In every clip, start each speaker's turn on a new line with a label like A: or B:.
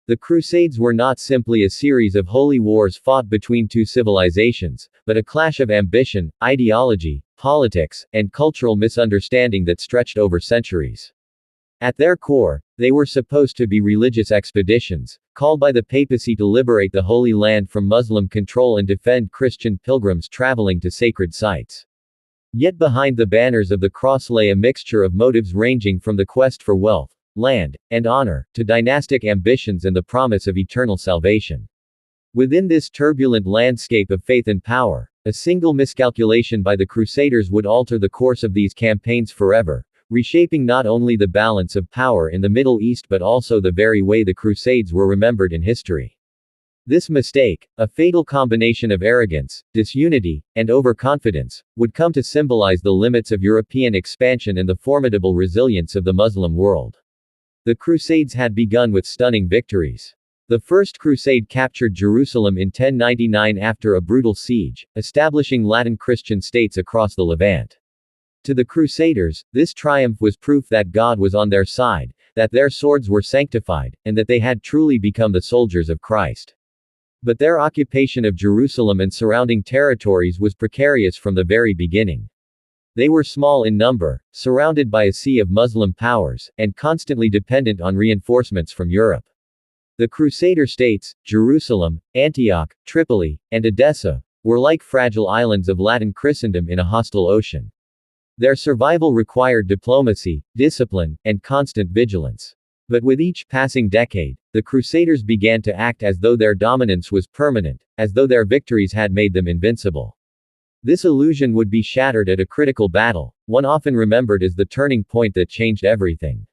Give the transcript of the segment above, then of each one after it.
A: The Crusades were not simply a series of holy wars fought between two civilizations, but a clash of ambition, ideology, politics, and cultural misunderstanding that stretched over centuries. At their core, they were supposed to be religious expeditions, called by the papacy to liberate the Holy Land from Muslim control and defend Christian pilgrims traveling to sacred sites. Yet behind the banners of the cross lay a mixture of motives ranging from the quest for wealth, land, and honor, to dynastic ambitions and the promise of eternal salvation. Within this turbulent landscape of faith and power, a single miscalculation by the Crusaders would alter the course of these campaigns forever, reshaping not only the balance of power in the Middle East but also the very way the Crusades were remembered in history. This mistake, a fatal combination of arrogance, disunity, and overconfidence, would come to symbolize the limits of European expansion and the formidable resilience of the Muslim world. The Crusades had begun with stunning victories. The First Crusade captured Jerusalem in 1099 after a brutal siege, establishing Latin Christian states across the Levant. To the Crusaders, this triumph was proof that God was on their side, that their swords were sanctified, and that they had truly become the soldiers of Christ. But their occupation of Jerusalem and surrounding territories was precarious from the very beginning. They were small in number, surrounded by a sea of Muslim powers, and constantly dependent on reinforcements from Europe. The Crusader states, Jerusalem, Antioch, Tripoli, and Edessa, were like fragile islands of Latin Christendom in a hostile ocean. Their survival required diplomacy, discipline, and constant vigilance. But with each passing decade, the Crusaders began to act as though their dominance was permanent, as though their victories had made them invincible. This illusion would be shattered at a critical battle, one often remembered as the turning point that changed everything.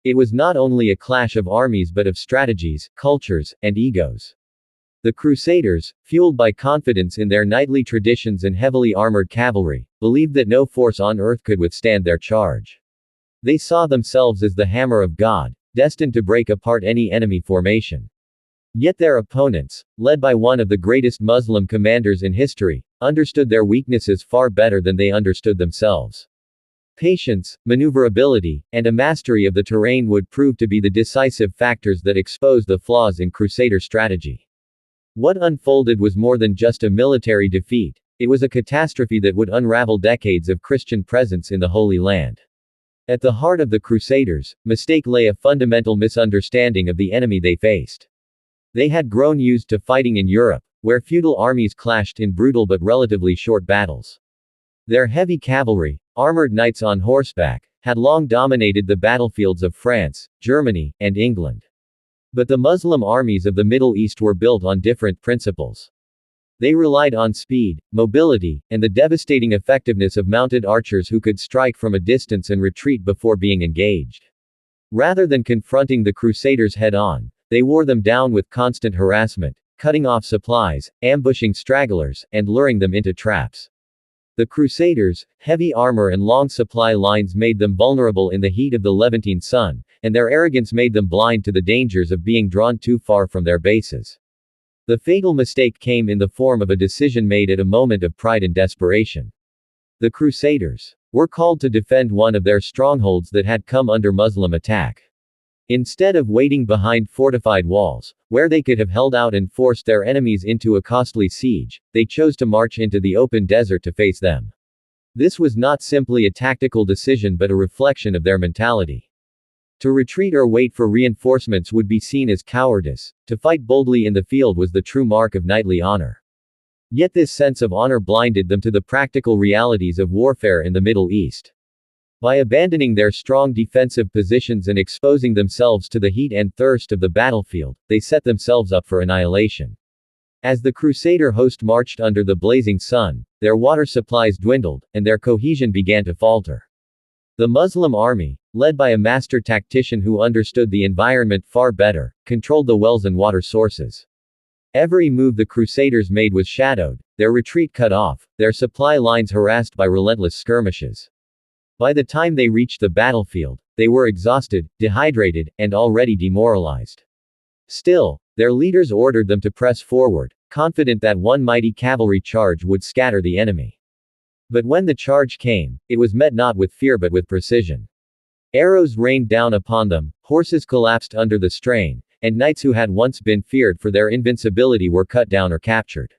A: It was not only a clash of armies but of strategies, cultures, and egos. The Crusaders, fueled by confidence in their knightly traditions and heavily armored cavalry, believed that no force on earth could withstand their charge. They saw themselves as the hammer of God, destined to break apart any enemy formation. Yet their opponents, led by one of the greatest Muslim commanders in history, understood their weaknesses far better than they understood themselves. Patience, maneuverability, and a mastery of the terrain would prove to be the decisive factors that exposed the flaws in Crusader strategy. What unfolded was more than just a military defeat, it was a catastrophe that would unravel decades of Christian presence in the Holy Land. At the heart of the Crusaders' mistake lay a fundamental misunderstanding of the enemy they faced. They had grown used to fighting in Europe, where feudal armies clashed in brutal but relatively short battles. Their heavy cavalry, armored knights on horseback, had long dominated the battlefields of France, Germany, and England. But the Muslim armies of the Middle East were built on different principles. They relied on speed, mobility, and the devastating effectiveness of mounted archers who could strike from a distance and retreat before being engaged. Rather than confronting the Crusaders head-on, they wore them down with constant harassment, cutting off supplies, ambushing stragglers, and luring them into traps. The Crusaders' heavy armor and long supply lines made them vulnerable in the heat of the Levantine sun, and their arrogance made them blind to the dangers of being drawn too far from their bases. The fatal mistake came in the form of a decision made at a moment of pride and desperation. The Crusaders were called to defend one of their strongholds that had come under Muslim attack. Instead of waiting behind fortified walls, where they could have held out and forced their enemies into a costly siege, they chose to march into the open desert to face them. This was not simply a tactical decision but a reflection of their mentality. To retreat or wait for reinforcements would be seen as cowardice, to fight boldly in the field was the true mark of knightly honor. Yet this sense of honor blinded them to the practical realities of warfare in the Middle East. By abandoning their strong defensive positions and exposing themselves to the heat and thirst of the battlefield, they set themselves up for annihilation. As the Crusader host marched under the blazing sun, their water supplies dwindled, and their cohesion began to falter. The Muslim army, led by a master tactician who understood the environment far better, controlled the wells and water sources. Every move the Crusaders made was shadowed, their retreat cut off, their supply lines harassed by relentless skirmishes. By the time they reached the battlefield, they were exhausted, dehydrated, and already demoralized. Still, their leaders ordered them to press forward, confident that one mighty cavalry charge would scatter the enemy. But when the charge came, it was met not with fear but with precision. Arrows rained down upon them, horses collapsed under the strain, and knights who had once been feared for their invincibility were cut down or captured.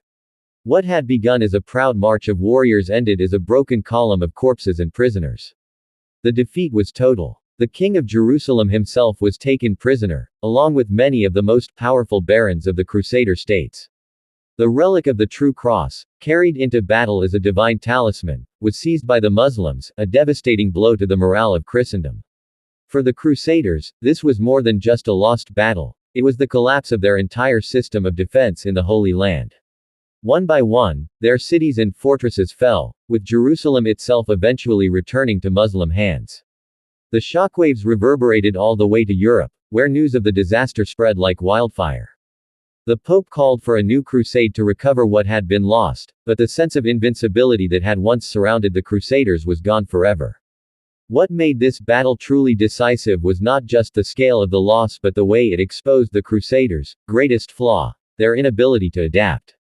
A: What had begun as a proud march of warriors ended as a broken column of corpses and prisoners. The defeat was total. The king of Jerusalem himself was taken prisoner, along with many of the most powerful barons of the Crusader states. The relic of the true cross, carried into battle as a divine talisman, was seized by the Muslims, a devastating blow to the morale of Christendom. For the Crusaders, this was more than just a lost battle, it was the collapse of their entire system of defense in the Holy Land. One by one, their cities and fortresses fell, with Jerusalem itself eventually returning to Muslim hands. The shockwaves reverberated all the way to Europe, where news of the disaster spread like wildfire. The Pope called for a new crusade to recover what had been lost, but the sense of invincibility that had once surrounded the Crusaders was gone forever. What made this battle truly decisive was not just the scale of the loss but the way it exposed the Crusaders' greatest flaw, their inability to adapt.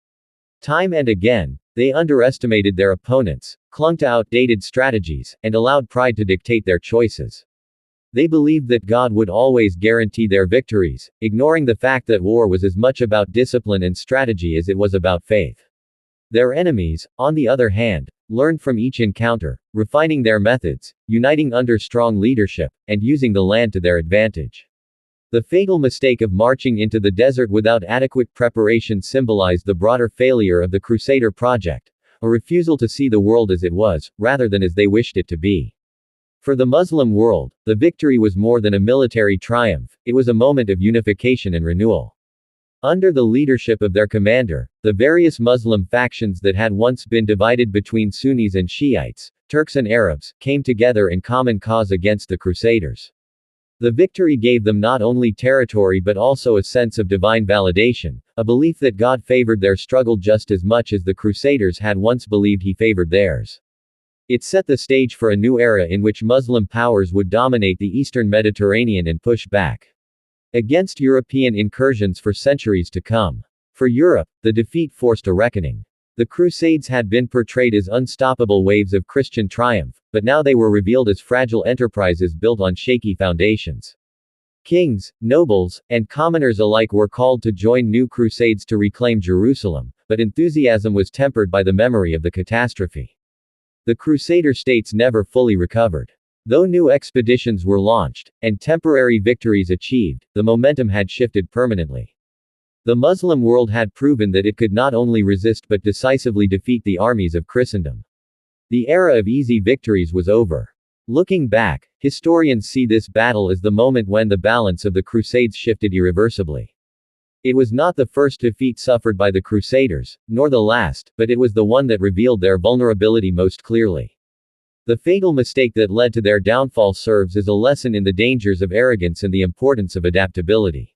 A: Time and again, they underestimated their opponents, clung to outdated strategies, and allowed pride to dictate their choices. They believed that God would always guarantee their victories, ignoring the fact that war was as much about discipline and strategy as it was about faith. Their enemies, on the other hand, learned from each encounter, refining their methods, uniting under strong leadership, and using the land to their advantage. The fatal mistake of marching into the desert without adequate preparation symbolized the broader failure of the Crusader project, a refusal to see the world as it was, rather than as they wished it to be. For the Muslim world, the victory was more than a military triumph, it was a moment of unification and renewal. Under the leadership of their commander, the various Muslim factions that had once been divided between Sunnis and Shiites, Turks and Arabs, came together in common cause against the Crusaders. The victory gave them not only territory but also a sense of divine validation, a belief that God favored their struggle just as much as the Crusaders had once believed he favored theirs. It set the stage for a new era in which Muslim powers would dominate the eastern Mediterranean and push back against European incursions for centuries to come. For Europe, the defeat forced a reckoning. The Crusades had been portrayed as unstoppable waves of Christian triumph, but now they were revealed as fragile enterprises built on shaky foundations. Kings, nobles, and commoners alike were called to join new crusades to reclaim Jerusalem, but enthusiasm was tempered by the memory of the catastrophe. The Crusader states never fully recovered. Though new expeditions were launched, and temporary victories achieved, the momentum had shifted permanently. The Muslim world had proven that it could not only resist but decisively defeat the armies of Christendom. The era of easy victories was over. Looking back, historians see this battle as the moment when the balance of the Crusades shifted irreversibly. It was not the first defeat suffered by the Crusaders, nor the last, but it was the one that revealed their vulnerability most clearly. The fatal mistake that led to their downfall serves as a lesson in the dangers of arrogance and the importance of adaptability.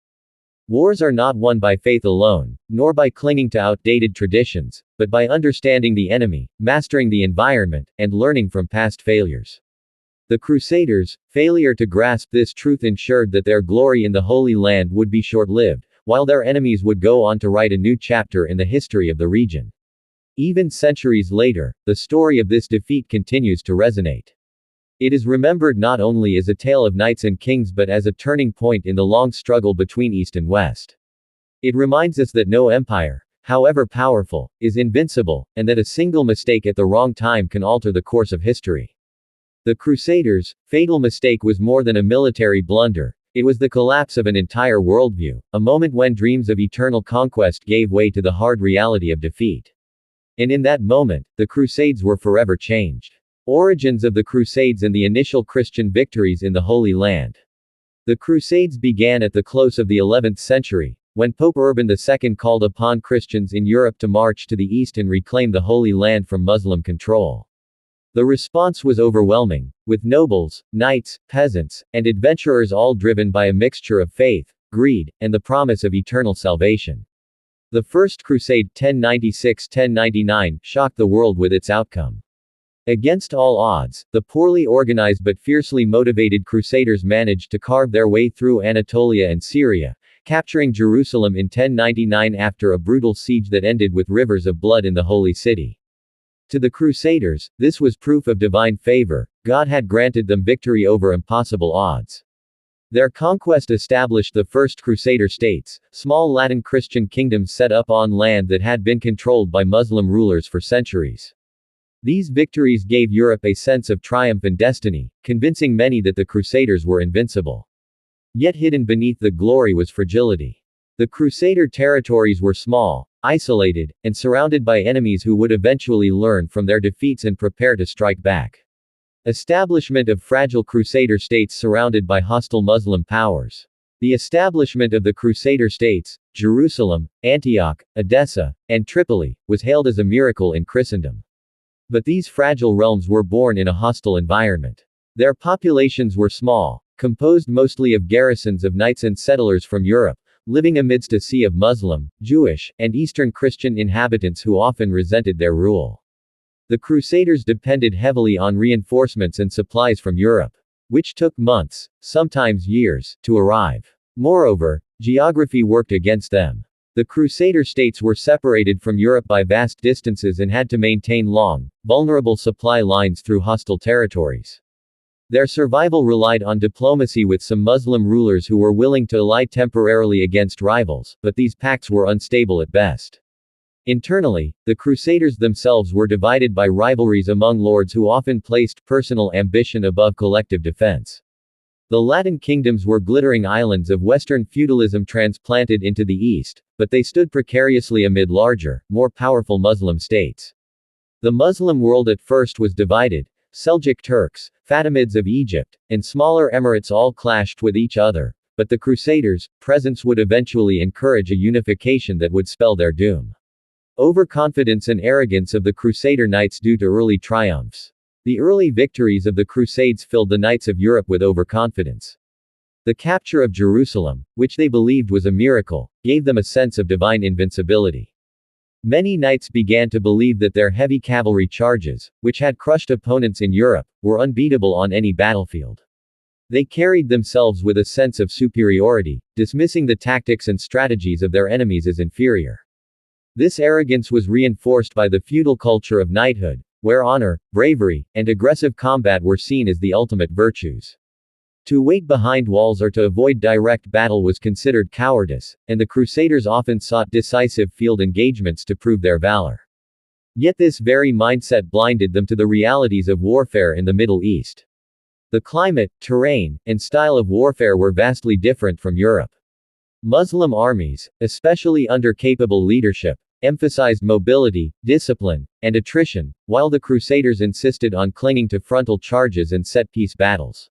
A: Wars are not won by faith alone, nor by clinging to outdated traditions, but by understanding the enemy, mastering the environment, and learning from past failures. The Crusaders' failure to grasp this truth ensured that their glory in the Holy Land would be short-lived, while their enemies would go on to write a new chapter in the history of the region. Even centuries later, the story of this defeat continues to resonate. It is remembered not only as a tale of knights and kings but as a turning point in the long struggle between East and West. It reminds us that no empire, however powerful, is invincible, and that a single mistake at the wrong time can alter the course of history. The Crusaders' fatal mistake was more than a military blunder, it was the collapse of an entire worldview, a moment when dreams of eternal conquest gave way to the hard reality of defeat. And in that moment, the Crusades were forever changed. Origins of the Crusades and the initial Christian victories in the Holy Land. The Crusades began at the close of the 11th century, when Pope Urban II called upon Christians in Europe to march to the east and reclaim the Holy Land from Muslim control. The response was overwhelming, with nobles, knights, peasants, and adventurers all driven by a mixture of faith, greed, and the promise of eternal salvation. The First Crusade 1096-1099 shocked the world with its outcome. Against all odds, the poorly organized but fiercely motivated Crusaders managed to carve their way through Anatolia and Syria, capturing Jerusalem in 1099 after a brutal siege that ended with rivers of blood in the Holy City. To the Crusaders, this was proof of divine favor, God had granted them victory over impossible odds. Their conquest established the first Crusader states, small Latin Christian kingdoms set up on land that had been controlled by Muslim rulers for centuries. These victories gave Europe a sense of triumph and destiny, convincing many that the Crusaders were invincible. Yet hidden beneath the glory was fragility. The Crusader territories were small, isolated, and surrounded by enemies who would eventually learn from their defeats and prepare to strike back. Establishment of fragile Crusader states surrounded by hostile Muslim powers. The establishment of the Crusader states, Jerusalem, Antioch, Edessa, and Tripoli, was hailed as a miracle in Christendom. But these fragile realms were born in a hostile environment. Their populations were small, composed mostly of garrisons of knights and settlers from Europe, living amidst a sea of Muslim, Jewish, and Eastern Christian inhabitants who often resented their rule. The Crusaders depended heavily on reinforcements and supplies from Europe, which took months, sometimes years, to arrive. Moreover, geography worked against them. The Crusader states were separated from Europe by vast distances and had to maintain long, vulnerable supply lines through hostile territories. Their survival relied on diplomacy with some Muslim rulers who were willing to ally temporarily against rivals, but these pacts were unstable at best. Internally, the Crusaders themselves were divided by rivalries among lords who often placed personal ambition above collective defense. The Latin kingdoms were glittering islands of Western feudalism transplanted into the East, but they stood precariously amid larger, more powerful Muslim states. The Muslim world at first was divided. Seljuk Turks, Fatimids of Egypt, and smaller emirates all clashed with each other, but the Crusaders' presence would eventually encourage a unification that would spell their doom. Overconfidence and arrogance of the Crusader knights due to early triumphs. The early victories of the Crusades filled the knights of Europe with overconfidence. The capture of Jerusalem, which they believed was a miracle, gave them a sense of divine invincibility. Many knights began to believe that their heavy cavalry charges, which had crushed opponents in Europe, were unbeatable on any battlefield. They carried themselves with a sense of superiority, dismissing the tactics and strategies of their enemies as inferior. This arrogance was reinforced by the feudal culture of knighthood, where honor, bravery, and aggressive combat were seen as the ultimate virtues. To wait behind walls or to avoid direct battle was considered cowardice, and the Crusaders often sought decisive field engagements to prove their valor. Yet this very mindset blinded them to the realities of warfare in the Middle East. The climate, terrain, and style of warfare were vastly different from Europe. Muslim armies, especially under capable leadership, emphasized mobility, discipline, and attrition, while the Crusaders insisted on clinging to frontal charges and set-piece battles.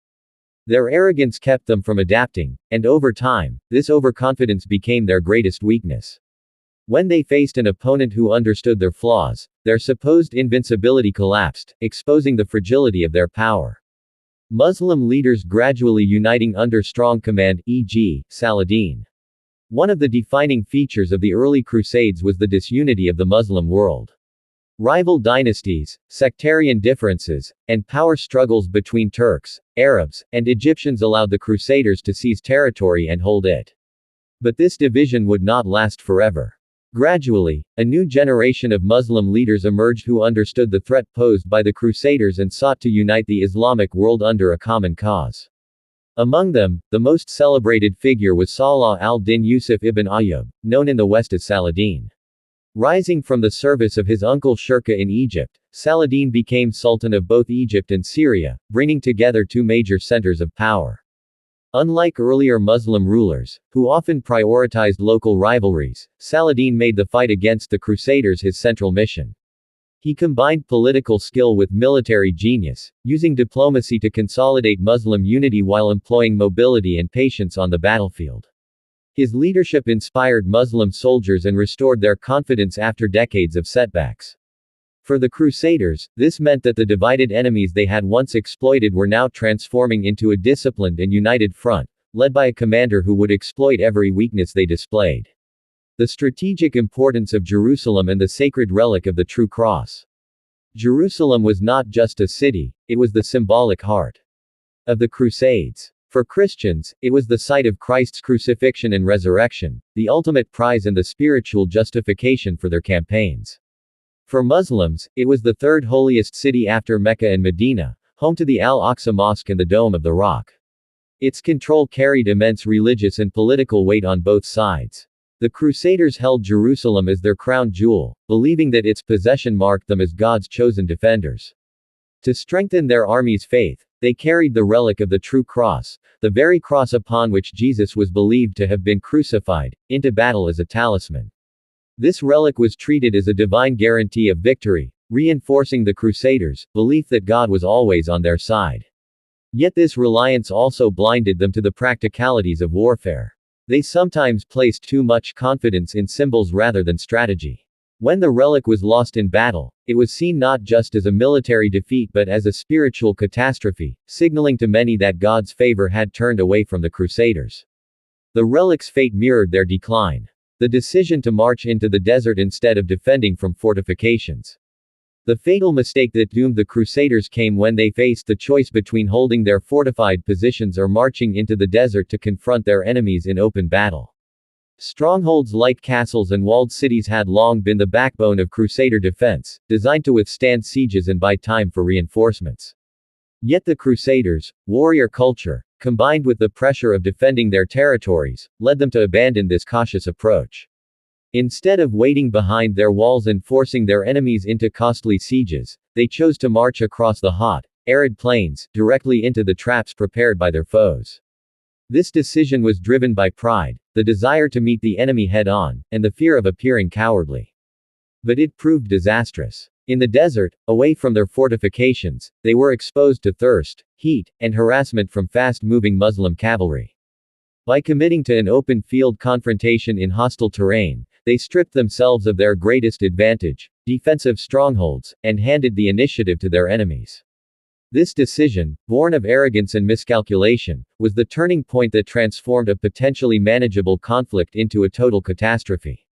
A: Their arrogance kept them from adapting, and over time, this overconfidence became their greatest weakness. When they faced an opponent who understood their flaws, their supposed invincibility collapsed, exposing the fragility of their power. Muslim leaders gradually uniting under strong command, e.g., Saladin. One of the defining features of the early Crusades was the disunity of the Muslim world. Rival dynasties, sectarian differences, and power struggles between Turks, Arabs, and Egyptians allowed the Crusaders to seize territory and hold it. But this division would not last forever. Gradually, a new generation of Muslim leaders emerged who understood the threat posed by the Crusaders and sought to unite the Islamic world under a common cause. Among them, the most celebrated figure was Salah al-Din Yusuf ibn Ayyub, known in the West as Saladin. Rising from the service of his uncle Shirkuh in Egypt, Saladin became Sultan of both Egypt and Syria, bringing together two major centers of power. Unlike earlier Muslim rulers, who often prioritized local rivalries, Saladin made the fight against the Crusaders his central mission. He combined political skill with military genius, using diplomacy to consolidate Muslim unity while employing mobility and patience on the battlefield. His leadership inspired Muslim soldiers and restored their confidence after decades of setbacks. For the Crusaders, this meant that the divided enemies they had once exploited were now transforming into a disciplined and united front, led by a commander who would exploit every weakness they displayed. The strategic importance of Jerusalem and the sacred relic of the true cross. Jerusalem was not just a city, it was the symbolic heart of the Crusades. For Christians, it was the site of Christ's crucifixion and resurrection, the ultimate prize and the spiritual justification for their campaigns. For Muslims, it was the third holiest city after Mecca and Medina, home to the Al-Aqsa Mosque and the Dome of the Rock. Its control carried immense religious and political weight on both sides. The Crusaders held Jerusalem as their crown jewel, believing that its possession marked them as God's chosen defenders. To strengthen their army's faith, they carried the relic of the true cross, the very cross upon which Jesus was believed to have been crucified, into battle as a talisman. This relic was treated as a divine guarantee of victory, reinforcing the Crusaders' belief that God was always on their side. Yet this reliance also blinded them to the practicalities of warfare. They sometimes placed too much confidence in symbols rather than strategy. When the relic was lost in battle, it was seen not just as a military defeat but as a spiritual catastrophe, signaling to many that God's favor had turned away from the Crusaders. The relic's fate mirrored their decline. The decision to march into the desert instead of defending from fortifications. The fatal mistake that doomed the Crusaders came when they faced the choice between holding their fortified positions or marching into the desert to confront their enemies in open battle. Strongholds like castles and walled cities had long been the backbone of Crusader defense, designed to withstand sieges and buy time for reinforcements. Yet the Crusaders' warrior culture, combined with the pressure of defending their territories, led them to abandon this cautious approach. Instead of waiting behind their walls and forcing their enemies into costly sieges, they chose to march across the hot, arid plains, directly into the traps prepared by their foes. This decision was driven by pride, the desire to meet the enemy head-on, and the fear of appearing cowardly. But it proved disastrous. In the desert, away from their fortifications, they were exposed to thirst, heat, and harassment from fast-moving Muslim cavalry. By committing to an open-field confrontation in hostile terrain, they stripped themselves of their greatest advantage, defensive strongholds, and handed the initiative to their enemies. This decision, born of arrogance and miscalculation, was the turning point that transformed a potentially manageable conflict into a total catastrophe.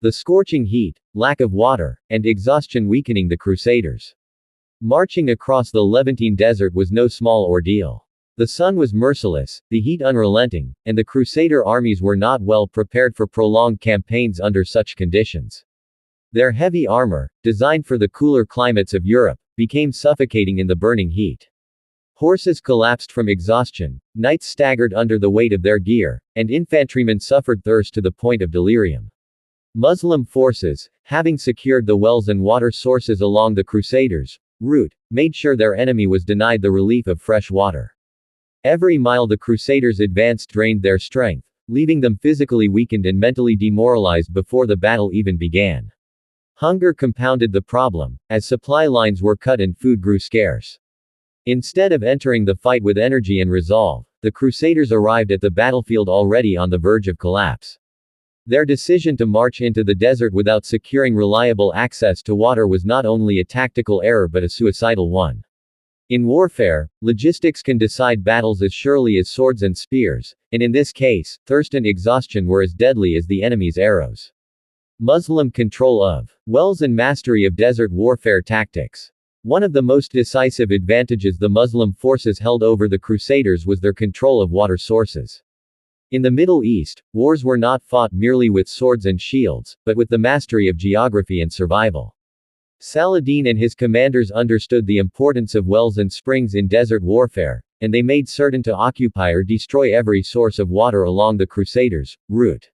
A: The scorching heat, lack of water, and exhaustion weakening the Crusaders. Marching across the Levantine desert was no small ordeal. The sun was merciless, the heat unrelenting, and the Crusader armies were not well prepared for prolonged campaigns under such conditions. Their heavy armor, designed for the cooler climates of Europe, became suffocating in the burning heat. Horses collapsed from exhaustion, knights staggered under the weight of their gear, and infantrymen suffered thirst to the point of delirium. Muslim forces, having secured the wells and water sources along the Crusaders' route, made sure their enemy was denied the relief of fresh water. Every mile the Crusaders advanced drained their strength, leaving them physically weakened and mentally demoralized before the battle even began. Hunger compounded the problem, as supply lines were cut and food grew scarce. Instead of entering the fight with energy and resolve, the Crusaders arrived at the battlefield already on the verge of collapse. Their decision to march into the desert without securing reliable access to water was not only a tactical error but a suicidal one. In warfare, logistics can decide battles as surely as swords and spears, and in this case, thirst and exhaustion were as deadly as the enemy's arrows. Muslim control of wells and mastery of desert warfare tactics. One of the most decisive advantages the Muslim forces held over the Crusaders was their control of water sources. In the Middle East, wars were not fought merely with swords and shields, but with the mastery of geography and survival. Saladin and his commanders understood the importance of wells and springs in desert warfare, and they made certain to occupy or destroy every source of water along the Crusaders' route.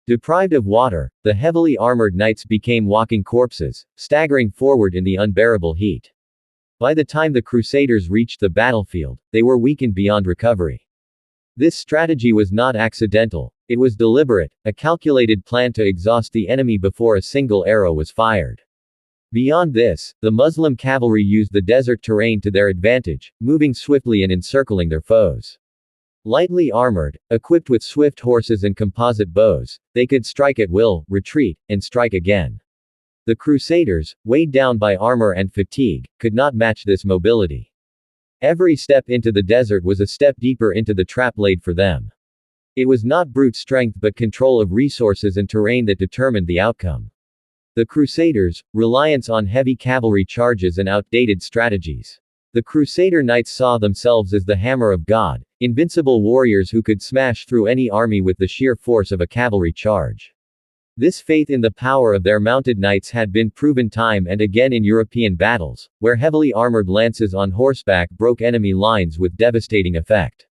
A: Deprived of water, the heavily armored knights became walking corpses, staggering forward in the unbearable heat. By the time the Crusaders reached the battlefield, they were weakened beyond recovery. This strategy was not accidental, it was deliberate, a calculated plan to exhaust the enemy before a single arrow was fired. Beyond this, the Muslim cavalry used the desert terrain to their advantage, moving swiftly and encircling their foes. Lightly armored, equipped with swift horses and composite bows, they could strike at will, retreat, and strike again. The Crusaders, weighed down by armor and fatigue, could not match this mobility. Every step into the desert was a step deeper into the trap laid for them. It was not brute strength but control of resources and terrain that determined the outcome. The Crusaders' reliance on heavy cavalry charges and outdated strategies. The Crusader knights saw themselves as the hammer of God, invincible warriors who could smash through any army with the sheer force of a cavalry charge. This faith in the power of their mounted knights had been proven time and again in European battles, where heavily armored lances on horseback broke enemy lines with devastating effect.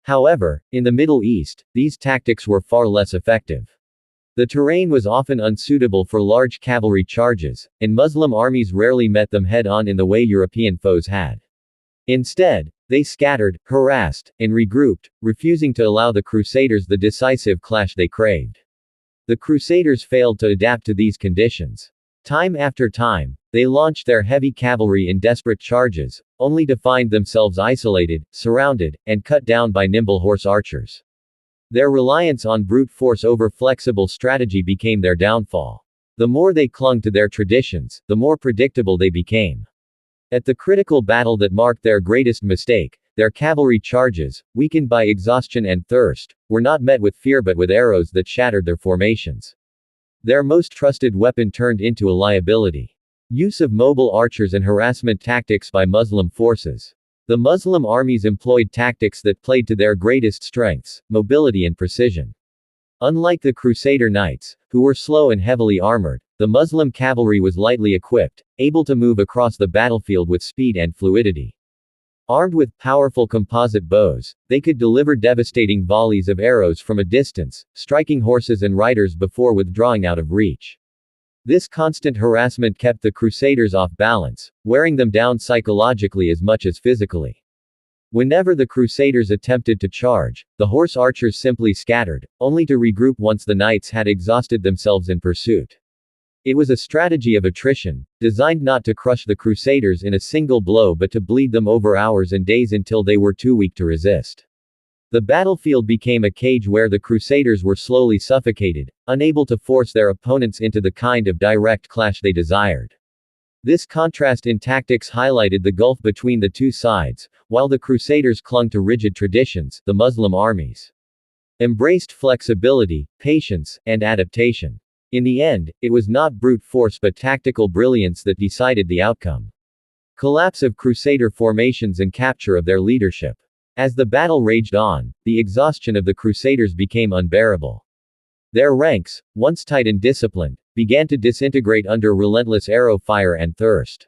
A: However, in the Middle East, these tactics were far less effective. The terrain was often unsuitable for large cavalry charges, and Muslim armies rarely met them head-on in the way European foes had. Instead, they scattered, harassed, and regrouped, refusing to allow the Crusaders the decisive clash they craved. The Crusaders failed to adapt to these conditions. Time after time, they launched their heavy cavalry in desperate charges, only to find themselves isolated, surrounded, and cut down by nimble horse archers. Their reliance on brute force over flexible strategy became their downfall. The more they clung to their traditions, the more predictable they became. At the critical battle that marked their greatest mistake, their cavalry charges, weakened by exhaustion and thirst, were not met with fear but with arrows that shattered their formations. Their most trusted weapon turned into a liability. Use of mobile archers and harassment tactics by Muslim forces. The Muslim armies employed tactics that played to their greatest strengths, mobility and precision. Unlike the Crusader knights, who were slow and heavily armored, the Muslim cavalry was lightly equipped, able to move across the battlefield with speed and fluidity. Armed with powerful composite bows, they could deliver devastating volleys of arrows from a distance, striking horses and riders before withdrawing out of reach. This constant harassment kept the Crusaders off balance, wearing them down psychologically as much as physically. Whenever the Crusaders attempted to charge, the horse archers simply scattered, only to regroup once the knights had exhausted themselves in pursuit. It was a strategy of attrition, designed not to crush the Crusaders in a single blow but to bleed them over hours and days until they were too weak to resist. The battlefield became a cage where the Crusaders were slowly suffocated, unable to force their opponents into the kind of direct clash they desired. This contrast in tactics highlighted the gulf between the two sides. While the Crusaders clung to rigid traditions, the Muslim armies embraced flexibility, patience, and adaptation. In the end, it was not brute force but tactical brilliance that decided the outcome. Collapse of Crusader formations and capture of their leadership. As the battle raged on, the exhaustion of the Crusaders became unbearable. Their ranks, once tight and disciplined, began to disintegrate under relentless arrow fire and thirst.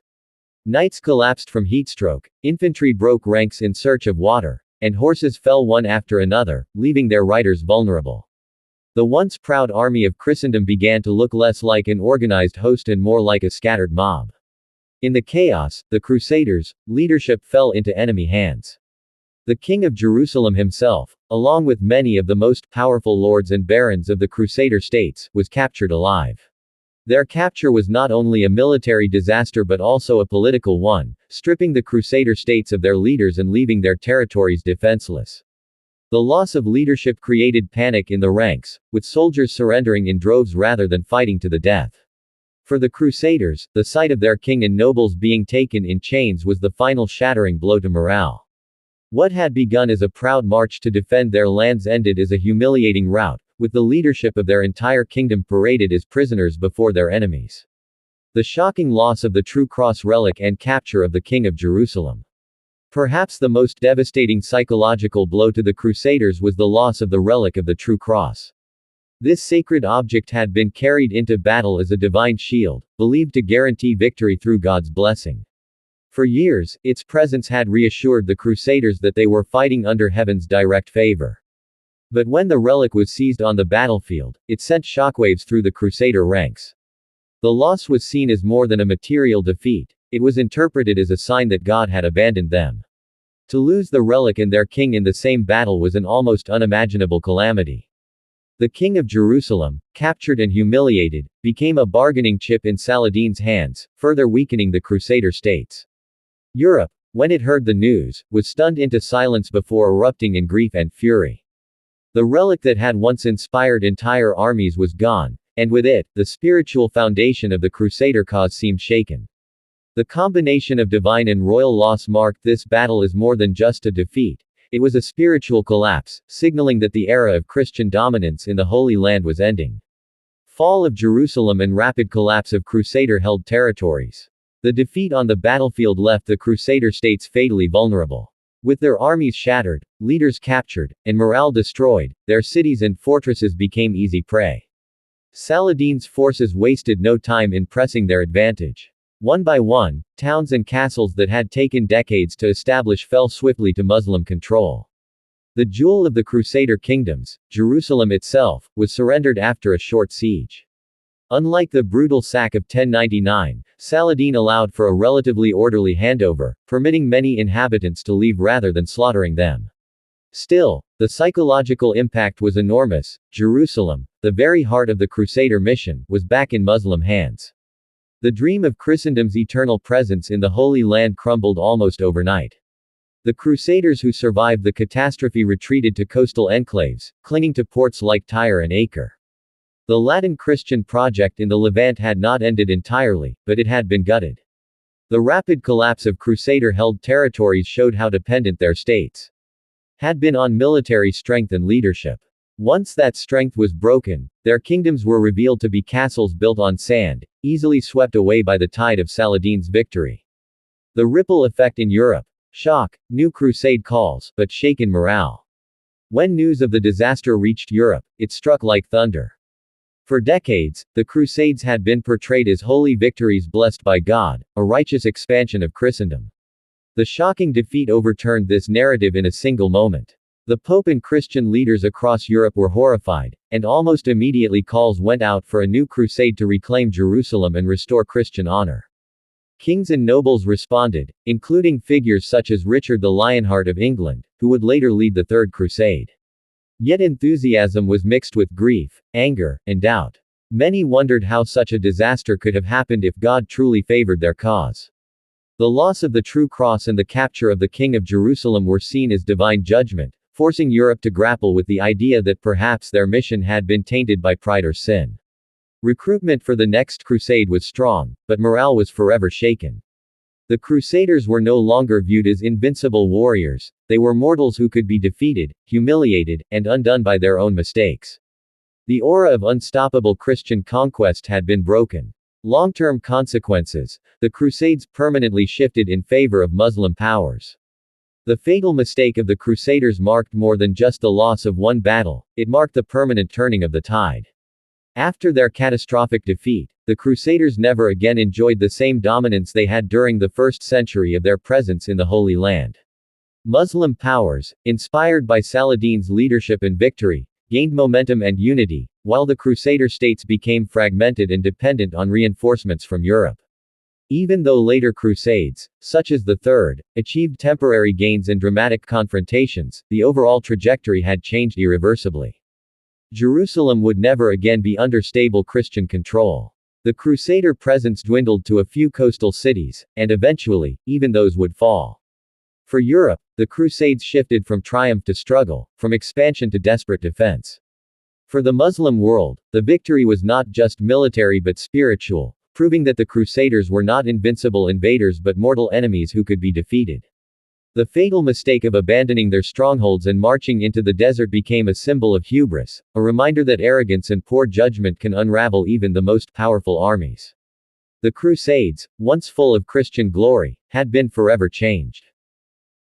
A: Knights collapsed from heatstroke, infantry broke ranks in search of water, and horses fell one after another, leaving their riders vulnerable. The once proud army of Christendom began to look less like an organized host and more like a scattered mob. In the chaos, the Crusaders' leadership fell into enemy hands. The King of Jerusalem himself, along with many of the most powerful lords and barons of the Crusader states, was captured alive. Their capture was not only a military disaster but also a political one, stripping the Crusader states of their leaders and leaving their territories defenseless. The loss of leadership created panic in the ranks, with soldiers surrendering in droves rather than fighting to the death. For the Crusaders, the sight of their king and nobles being taken in chains was the final shattering blow to morale. What had begun as a proud march to defend their lands ended as a humiliating rout, with the leadership of their entire kingdom paraded as prisoners before their enemies. The shocking loss of the True Cross relic and capture of the King of Jerusalem. Perhaps the most devastating psychological blow to the Crusaders was the loss of the relic of the True Cross. This sacred object had been carried into battle as a divine shield, believed to guarantee victory through God's blessing. For years, its presence had reassured the Crusaders that they were fighting under heaven's direct favor. But when the relic was seized on the battlefield, it sent shockwaves through the Crusader ranks. The loss was seen as more than a material defeat. It was interpreted as a sign that God had abandoned them. To lose the relic and their king in the same battle was an almost unimaginable calamity. The King of Jerusalem, captured and humiliated, became a bargaining chip in Saladin's hands, further weakening the Crusader states. Europe, when it heard the news, was stunned into silence before erupting in grief and fury. The relic that had once inspired entire armies was gone, and with it, the spiritual foundation of the Crusader cause seemed shaken. The combination of divine and royal loss marked this battle as more than just a defeat. It was a spiritual collapse, signaling that the era of Christian dominance in the Holy Land was ending. Fall of Jerusalem and rapid collapse of Crusader-held territories. The defeat on the battlefield left the Crusader states fatally vulnerable. With their armies shattered, leaders captured, and morale destroyed, their cities and fortresses became easy prey. Saladin's forces wasted no time in pressing their advantage. One by one, towns and castles that had taken decades to establish fell swiftly to Muslim control. The jewel of the Crusader kingdoms, Jerusalem itself, was surrendered after a short siege. Unlike the brutal sack of 1099, Saladin allowed for a relatively orderly handover, permitting many inhabitants to leave rather than slaughtering them. Still, the psychological impact was enormous. Jerusalem, the very heart of the Crusader mission, was back in Muslim hands. The dream of Christendom's eternal presence in the Holy Land crumbled almost overnight. The Crusaders who survived the catastrophe retreated to coastal enclaves, clinging to ports like Tyre and Acre. The Latin Christian project in the Levant had not ended entirely, but it had been gutted. The rapid collapse of Crusader-held territories showed how dependent their states had been on military strength and leadership. Once that strength was broken, their kingdoms were revealed to be castles built on sand, easily swept away by the tide of Saladin's victory. The ripple effect in Europe. Shock, new crusade calls, but shaken morale. When news of the disaster reached Europe, it struck like thunder. For decades, the Crusades had been portrayed as holy victories blessed by God, a righteous expansion of Christendom. The shocking defeat overturned this narrative in a single moment. The Pope and Christian leaders across Europe were horrified, and almost immediately calls went out for a new crusade to reclaim Jerusalem and restore Christian honor. Kings and nobles responded, including figures such as Richard the Lionheart of England, who would later lead the Third Crusade. Yet enthusiasm was mixed with grief, anger, and doubt. Many wondered how such a disaster could have happened if God truly favored their cause. The loss of the true cross and the capture of the King of Jerusalem were seen as divine judgment, forcing Europe to grapple with the idea that perhaps their mission had been tainted by pride or sin. Recruitment for the next crusade was strong, but morale was forever shaken. The Crusaders were no longer viewed as invincible warriors, they were mortals who could be defeated, humiliated, and undone by their own mistakes. The aura of unstoppable Christian conquest had been broken. Long-term consequences, the Crusades permanently shifted in favor of Muslim powers. The fatal mistake of the Crusaders marked more than just the loss of one battle, it marked the permanent turning of the tide. After their catastrophic defeat, the Crusaders never again enjoyed the same dominance they had during the first century of their presence in the Holy Land. Muslim powers, inspired by Saladin's leadership and victory, gained momentum and unity, while the Crusader states became fragmented and dependent on reinforcements from Europe. Even though later crusades, such as the Third, achieved temporary gains and dramatic confrontations, the overall trajectory had changed irreversibly. Jerusalem would never again be under stable Christian control. The Crusader presence dwindled to a few coastal cities, and eventually, even those would fall. For Europe, the Crusades shifted from triumph to struggle, from expansion to desperate defense. For the Muslim world, the victory was not just military but spiritual, proving that the Crusaders were not invincible invaders but mortal enemies who could be defeated. The fatal mistake of abandoning their strongholds and marching into the desert became a symbol of hubris, a reminder that arrogance and poor judgment can unravel even the most powerful armies. The Crusades, once full of Christian glory, had been forever changed.